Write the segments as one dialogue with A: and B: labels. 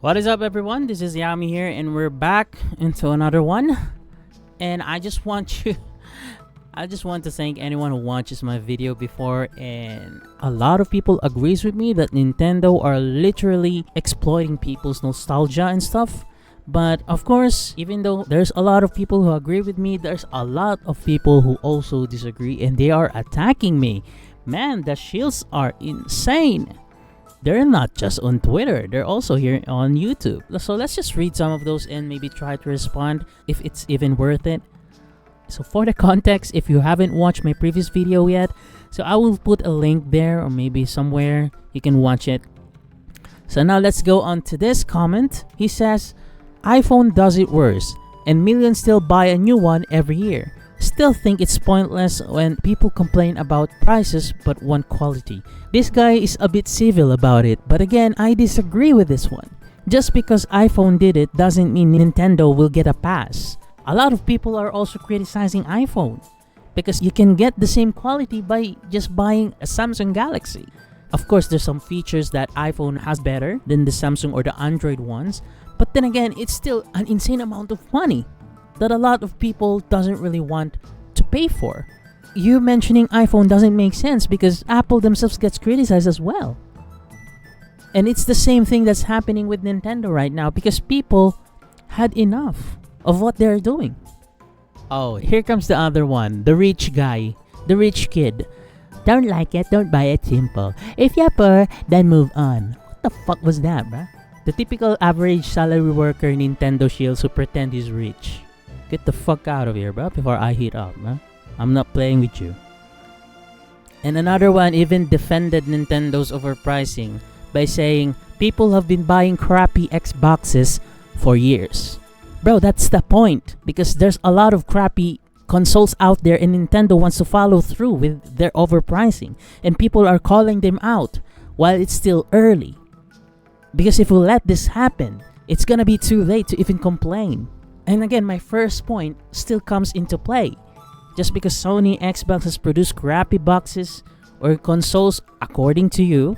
A: What is up, everyone? This is Yami here, and we're back into another one. And I just want to thank anyone who watches my video before, and a lot of people agrees with me that Nintendo are literally exploiting people's nostalgia and stuff. But of course, even though there's a lot of people who agree with me, there's a lot of people who also disagree, and they are attacking me. Man, the Shills are insane. They're not just on Twitter, they're also here on YouTube. So let's just read some of those and maybe try to respond if it's even worth it. So for the context, if you haven't watched my previous video yet, so I will put a link there or maybe somewhere you can watch it. So now let's go on to this comment. He says, iPhone does it worse, and millions still buy a new one every year. Still think it's pointless when people complain about prices but want quality. This guy is a bit civil about it, but again, I disagree with this one. Just because iPhone did it doesn't mean Nintendo will get a pass. A lot of people are also criticizing iPhone because you can get the same quality by just buying a Samsung Galaxy. Of course, there's some features that iPhone has better than the Samsung or the Android ones, but then again, it's still an insane amount of money that a lot of people doesn't really want to pay for. You mentioning iPhone doesn't make sense because Apple themselves gets criticized as well. And it's the same thing that's happening with Nintendo right now because people had enough of what they're doing. Oh, here comes the other one. The rich guy. The rich kid. Don't like it, don't buy it, simple. If you're poor, then move on. What the fuck was that, bruh? The typical average salary worker Nintendo Shills who pretend he's rich. Get the fuck out of here, bro, before I heat up, bro. I'm not playing with you. And another one even defended Nintendo's overpricing by saying people have been buying crappy Xboxes for years. Bro, that's the point. Because there's a lot of crappy consoles out there and Nintendo wants to follow through with their overpricing. And people are calling them out while it's still early. Because if we let this happen, it's gonna be too late to even complain. And again, my first point still comes into play. Just because Sony Xbox has produced crappy boxes or consoles according to you,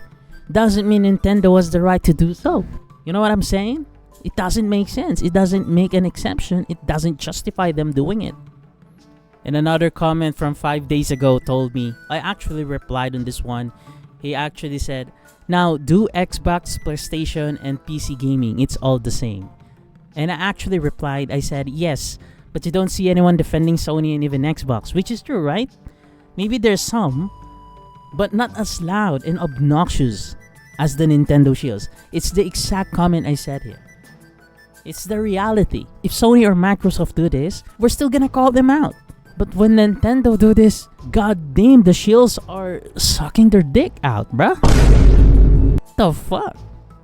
A: doesn't mean Nintendo has the right to do so. You know what I'm saying? It doesn't make sense. It doesn't make an exception. It doesn't justify them doing it. And another comment from 5 days ago told me, I actually replied on this one. He actually said, now do Xbox, PlayStation, and PC gaming. It's all the same. And I actually replied, I said, yes, but you don't see anyone defending Sony and even Xbox, which is true, right? Maybe there's some, but not as loud and obnoxious as the Nintendo Shills. It's the exact comment I said here. It's the reality. If Sony or Microsoft do this, we're still gonna call them out. But when Nintendo do this, god damn, the Shills are sucking their dick out, bruh. The fuck?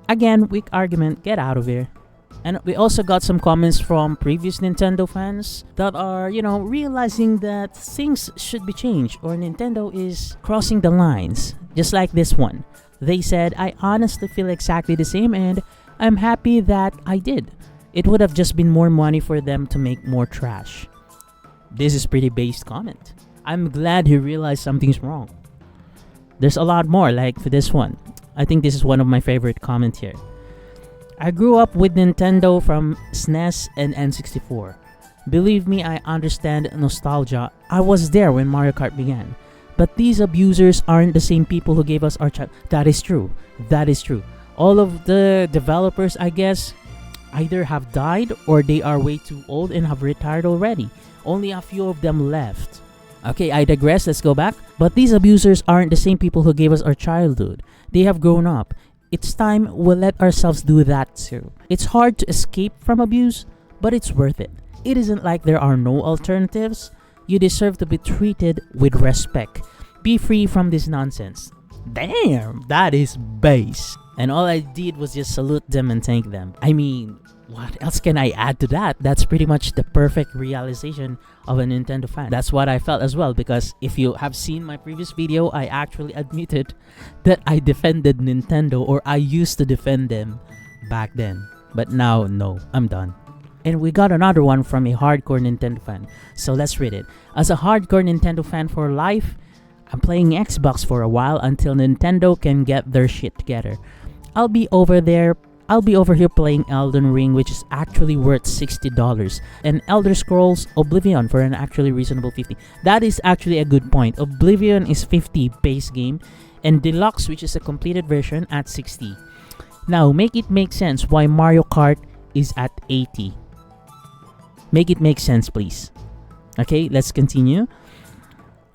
A: Again, weak argument, get out of here. And we also got some comments from previous Nintendo fans that are, realizing that things should be changed or Nintendo is crossing the lines. Just like this one. They said, I honestly feel exactly the same and I'm happy that I did. It would have just been more money for them to make more trash. This is pretty based comment. I'm glad he realized something's wrong. There's a lot more like for this one. I think this is one of my favorite comments here. I grew up with Nintendo from SNES and N64. Believe me, I understand nostalgia. I was there when Mario Kart began. But these abusers aren't the same people who gave us our child. That is true. That is true. All of the developers, I guess, either have died or they are way too old and have retired already. Only a few of them left. Okay, I digress. Let's go back. But these abusers aren't the same people who gave us our childhood. They have grown up. It's time we'll let ourselves do that too. It's hard to escape from abuse, but it's worth it. It isn't like there are no alternatives. You deserve to be treated with respect. Be free from this nonsense. Damn, that is base. And all I did was just salute them and thank them. I mean, what else can I add to that? That's pretty much the perfect realization of a Nintendo fan. That's what I felt as well, because if you have seen my previous video, I actually admitted that I defended Nintendo, or I used to defend them back then. But now, no, I'm done. And we got another one from a hardcore Nintendo fan. So let's read it. As a hardcore Nintendo fan for life, I'm playing Xbox for a while until Nintendo can get their shit together. I'll be over there I'll be over here playing Elden Ring, which is actually worth $60, and Elder Scrolls Oblivion for an actually reasonable 50. That is actually a good point. Oblivion is 50 base game, and Deluxe, which is a completed version, at 60. Now, make it make sense why Mario Kart is at 80. Make it make sense, please. Okay, let's continue.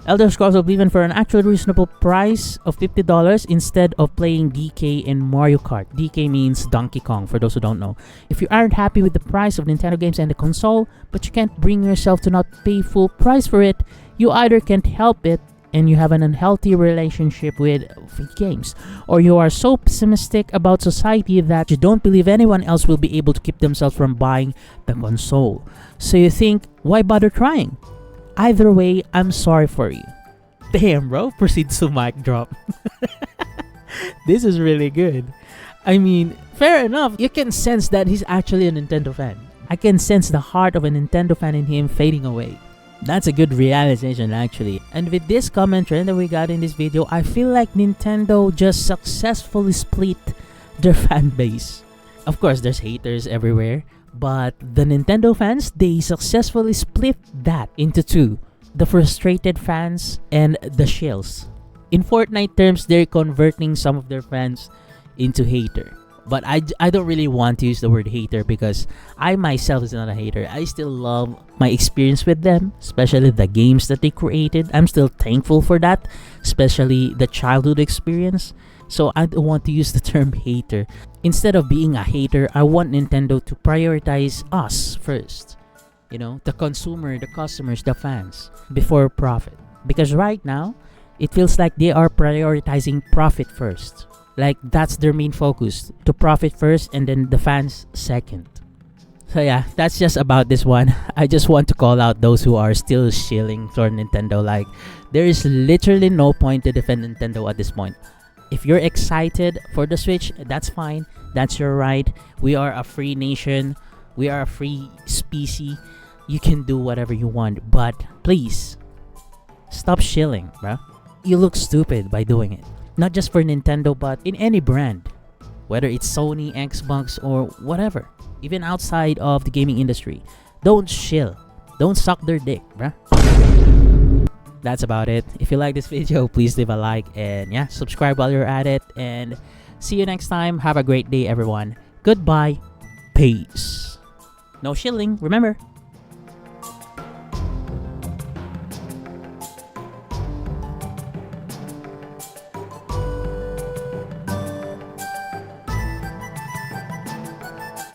A: Elder Scrolls Oblivion for an actual reasonable price of $50 instead of playing DK in Mario Kart. DK means Donkey Kong, for those who don't know. If you aren't happy with the price of Nintendo games and the console, but you can't bring yourself to not pay full price for it, you either can't help it and you have an unhealthy relationship with games, or you are so pessimistic about society that you don't believe anyone else will be able to keep themselves from buying the console. So you think, why bother trying? Either way, I'm sorry for you. Damn, bro. Proceeds to mic drop. This is really good. I mean, fair enough. You can sense that he's actually a Nintendo fan. I can sense the heart of a Nintendo fan in him fading away. That's a good realization, actually. And with this comment trend that we got in this video, I feel like Nintendo just successfully split their fan base. Of course, there's haters everywhere. But the Nintendo fans, they successfully split that into two. The frustrated fans and the shills. In Fortnite terms, they're converting some of their fans into hater. But I don't really want to use the word hater because I myself is not a hater. I still love my experience with them, especially the games that they created. I'm still thankful for that, especially the childhood experience. So I don't want to use the term hater. Instead of being a hater, I want Nintendo to prioritize us first. You know, the consumer, the customers, the fans, before profit. Because right now, it feels like they are prioritizing profit first. Like that's their main focus, to profit first and then the fans second. So yeah, that's just about this one. I just want to call out those who are still shilling for Nintendo. Like, there is literally no point to defend Nintendo at this point. If you're excited for the Switch, that's fine. That's your right. We are a free nation. We are a free species. You can do whatever you want. But please, stop shilling, bro. You look stupid by doing it. Not just for Nintendo, but in any brand. Whether it's Sony, Xbox, or whatever. Even outside of the gaming industry. Don't shill. Don't suck their dick, bruh. That's about it. If you like this video, please leave a like and yeah, subscribe while you're at it. And see you next time. Have a great day, everyone. Goodbye. Peace. No shilling, remember.